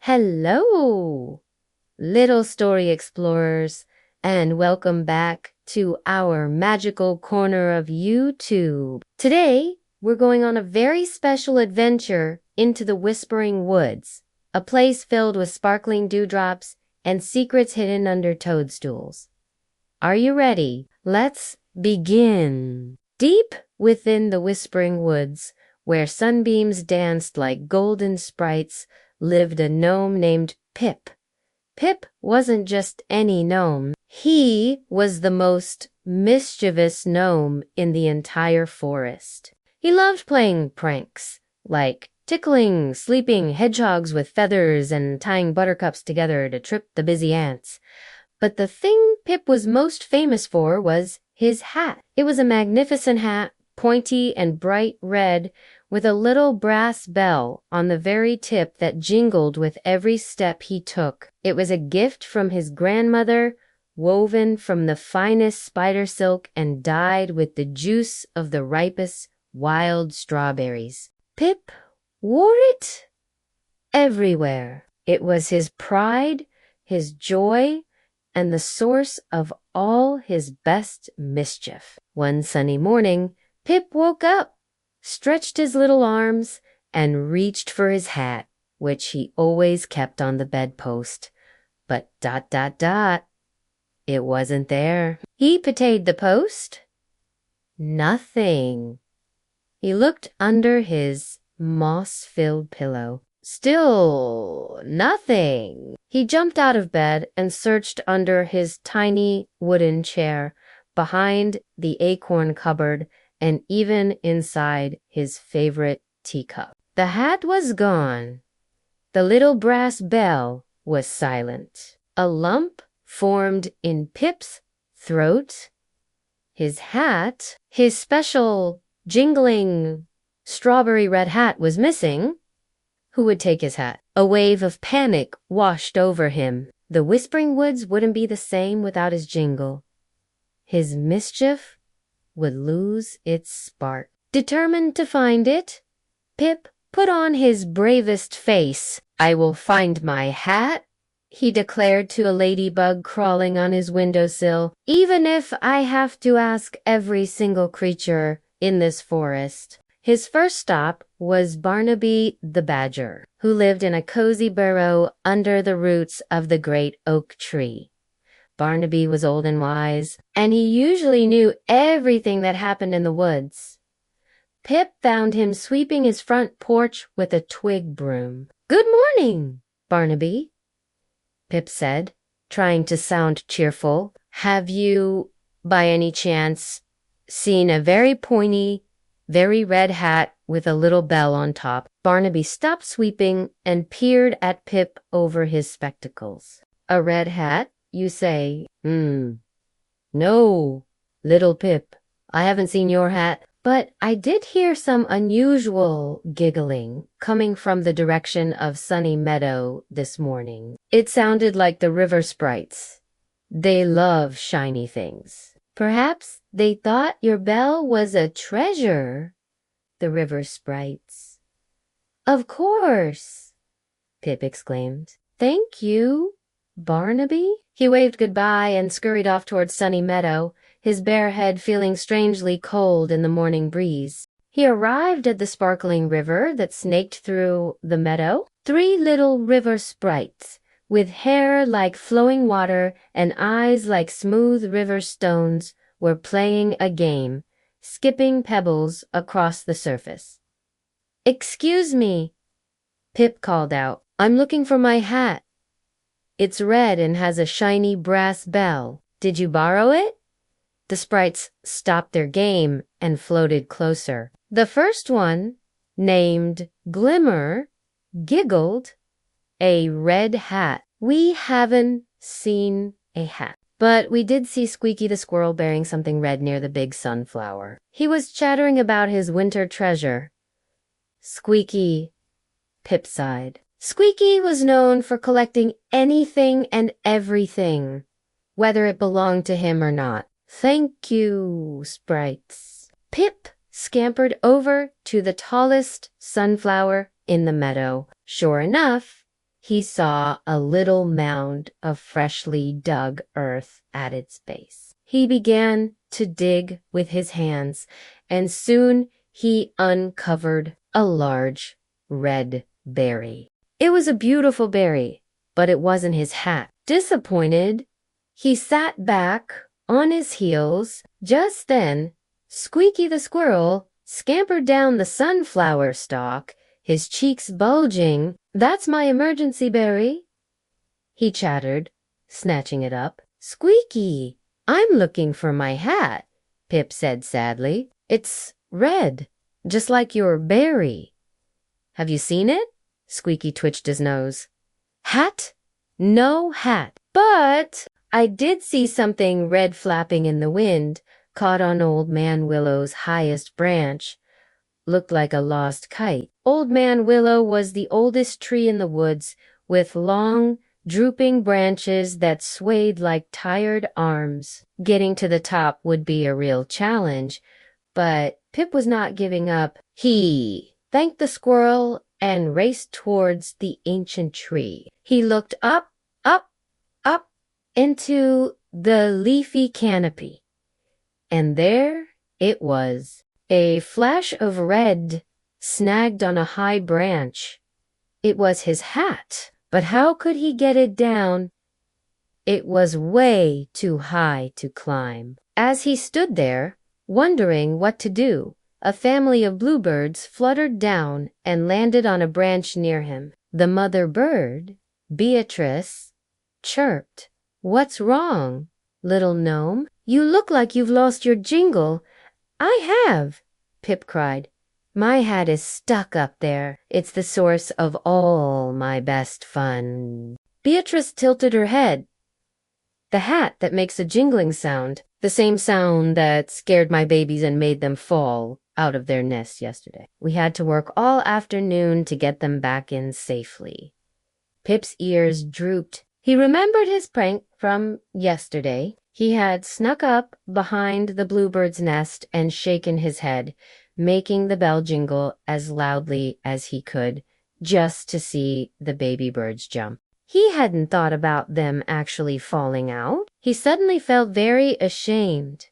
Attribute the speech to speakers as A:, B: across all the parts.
A: Hello, little story explorers, and welcome back to our magical corner of YouTube. Today, we're going on a very special adventure into the Whispering Woods, a place filled with sparkling dewdrops and secrets hidden under toadstools. Are you ready? Let's begin. Deep within the Whispering Woods, where sunbeams danced like golden sprites, lived a gnome named Pip. Pip wasn't just any gnome. He was the most mischievous gnome in the entire forest. He loved playing pranks, like tickling sleeping hedgehogs with feathers and tying buttercups together to trip the busy ants. But the thing Pip was most famous for was his hat. It was a magnificent hat, pointy and bright red, with a little brass bell on the very tip that jingled with every step he took. It was a gift from his grandmother, woven from the finest spider silk and dyed with the juice of the ripest wild strawberries. Pip wore it everywhere. It was his pride, his joy, and the source of all his best mischief. One sunny morning, Pip woke up, stretched his little arms, and reached for his hat, which he always kept on the bedpost. But ... it wasn't there. He patted the post. Nothing. He looked under his moss-filled pillow. Still nothing. He jumped out of bed and searched under his tiny wooden chair, behind the acorn cupboard, and even inside his favorite teacup. The hat was gone. The little brass bell was silent. A lump formed in Pip's throat. His hat, his special jingling strawberry red hat, was missing. Who would take his hat? A wave of panic washed over him. The Whispering Woods wouldn't be the same without his jingle. His mischief would lose its spark. Determined to find it, Pip put on his bravest face. "I will find my hat," he declared to a ladybug crawling on his windowsill, "even if I have to ask every single creature in this forest." His first stop was Barnaby the Badger, who lived in a cozy burrow under the roots of the great oak tree. Barnaby was old and wise, and he usually knew everything that happened in the woods. Pip found him sweeping his front porch with a twig broom. "Good morning, Barnaby," Pip said, trying to sound cheerful. "Have you, by any chance, seen a very pointy, very red hat with a little bell on top?" Barnaby stopped sweeping and peered at Pip over his spectacles. "A red hat, you say? No, little Pip, I haven't seen your hat, but I did hear some unusual giggling coming from the direction of Sunny Meadow this morning. It sounded like the river sprites. They love shiny things. Perhaps they thought your bell was a treasure, the river sprites." "Of course," Pip exclaimed. "Thank you, Barnaby." He waved goodbye and scurried off towards Sunny Meadow, his bare head feeling strangely cold in the morning breeze. He arrived at the sparkling river that snaked through the meadow. 3 little river sprites, with hair like flowing water and eyes like smooth river stones, were playing a game, skipping pebbles across the surface. "Excuse me," Pip called out. "I'm looking for my hat. It's red and has a shiny brass bell. Did you borrow it?" The sprites stopped their game and floated closer. The first one, named Glimmer, giggled. "A red hat. We haven't seen a hat. But we did see Squeaky the squirrel bearing something red near the big sunflower. He was chattering about his winter treasure." "Squeaky," Pip sighed. "Squeaky was known for collecting anything and everything, whether it belonged to him or not." "Thank you, sprites." Pip scampered over to the tallest sunflower in the meadow. Sure enough, he saw a little mound of freshly dug earth at its base. He began to dig with his hands, and soon he uncovered a large red berry. It was a beautiful berry, but it wasn't his hat. Disappointed, he sat back on his heels. Just then, Squeaky the squirrel scampered down the sunflower stalk, his cheeks bulging. "That's my emergency berry," he chattered, snatching it up. "Squeaky, I'm looking for my hat," Pip said sadly. "It's red, just like your berry." "Have you seen it?" Squeaky twitched his nose. "Hat? No hat. But I did see something red flapping in the wind, caught on Old Man Willow's highest branch. Looked like a lost kite." Old Man Willow was the oldest tree in the woods, with long, drooping branches that swayed like tired arms. Getting to the top would be a real challenge, but Pip was not giving up. He thanked the squirrel and raced towards the ancient tree. He looked up, up, up into the leafy canopy, and there it was, a flash of red snagged on a high branch. It was his hat, but how could he get it down? It was way too high to climb. As he stood there, wondering what to do, a family of bluebirds fluttered down and landed on a branch near him. The mother bird, Beatrice, chirped, "What's wrong, little gnome? You look like you've lost your jingle." "I have," Pip cried. "My hat is stuck up there. It's the source of all my best fun." Beatrice tilted her head. "The hat that makes a jingling sound, the same sound that scared my babies and made them fall out of their nests yesterday. We had to work all afternoon to get them back in safely." Pip's ears drooped. He remembered his prank from yesterday. He had snuck up behind the bluebird's nest and shaken his head, making the bell jingle as loudly as he could, just to see the baby birds jump. He hadn't thought about them actually falling out. He suddenly felt very ashamed.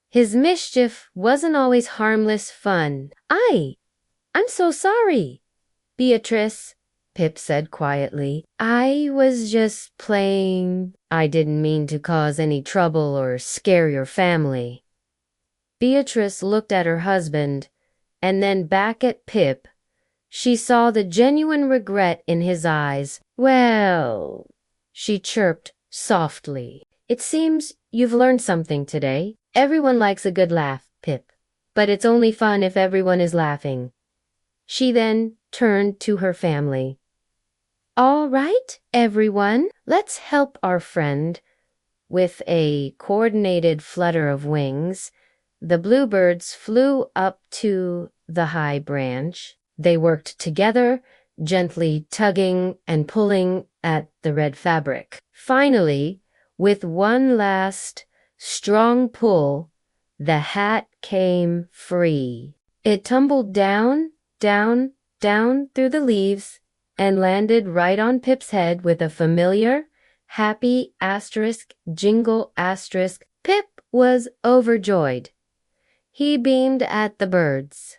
A: His mischief wasn't always harmless fun. I'm so sorry, Beatrice," Pip said quietly. "I was just playing. I didn't mean to cause any trouble or scare your family." Beatrice looked at her husband and then back at Pip. She saw the genuine regret in his eyes. "Well," she chirped softly, "it seems you've learned something today. Everyone likes a good laugh, Pip, but it's only fun if everyone is laughing." She then turned to her family. "All right, everyone, let's help our friend." With a coordinated flutter of wings, the bluebirds flew up to the high branch. They worked together, gently tugging and pulling at the red fabric. Finally, with one last strong pull, the hat came free. It tumbled down, down, down through the leaves and landed right on Pip's head with a familiar, happy asterisk, jingle asterisk. Pip was overjoyed. He beamed at the birds.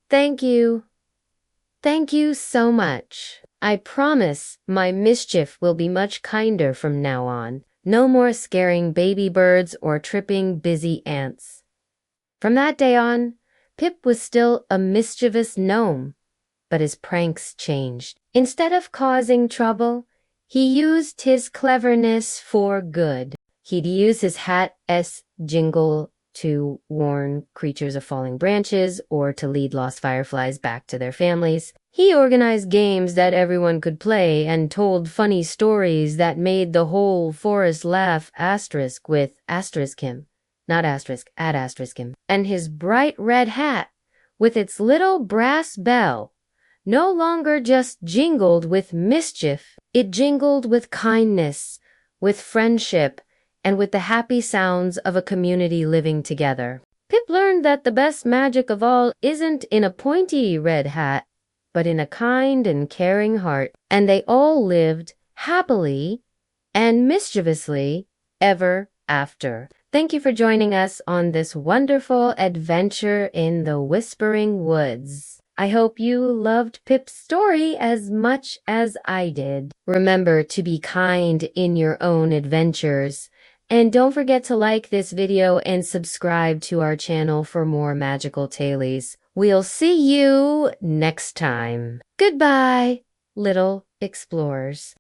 A: "Thank you. Thank you so much. I promise my mischief will be much kinder from now on. No more scaring baby birds or tripping busy ants." From that day on, Pip was still a mischievous gnome, but his pranks changed. Instead of causing trouble, he used his cleverness for good. He'd use his hat's jingle to warn creatures of falling branches or to lead lost fireflies back to their families. He organized games that everyone could play and told funny stories that made the whole forest laugh, asterisk with asterisk him. Not asterisk, at asterisk him. And his bright red hat, with its little brass bell, no longer just jingled with mischief. It jingled with kindness, with friendship, and with the happy sounds of a community living together. Pip learned that the best magic of all isn't in a pointy red hat, but in a kind and caring heart, and they all lived happily and mischievously ever after. Thank you for joining us on this wonderful adventure in the Whispering Woods. I hope you loved Pip's story as much as I did. Remember to be kind in your own adventures. And don't forget to like this video and subscribe to our channel for more magical tailies. We'll see you next time. Goodbye, little explorers.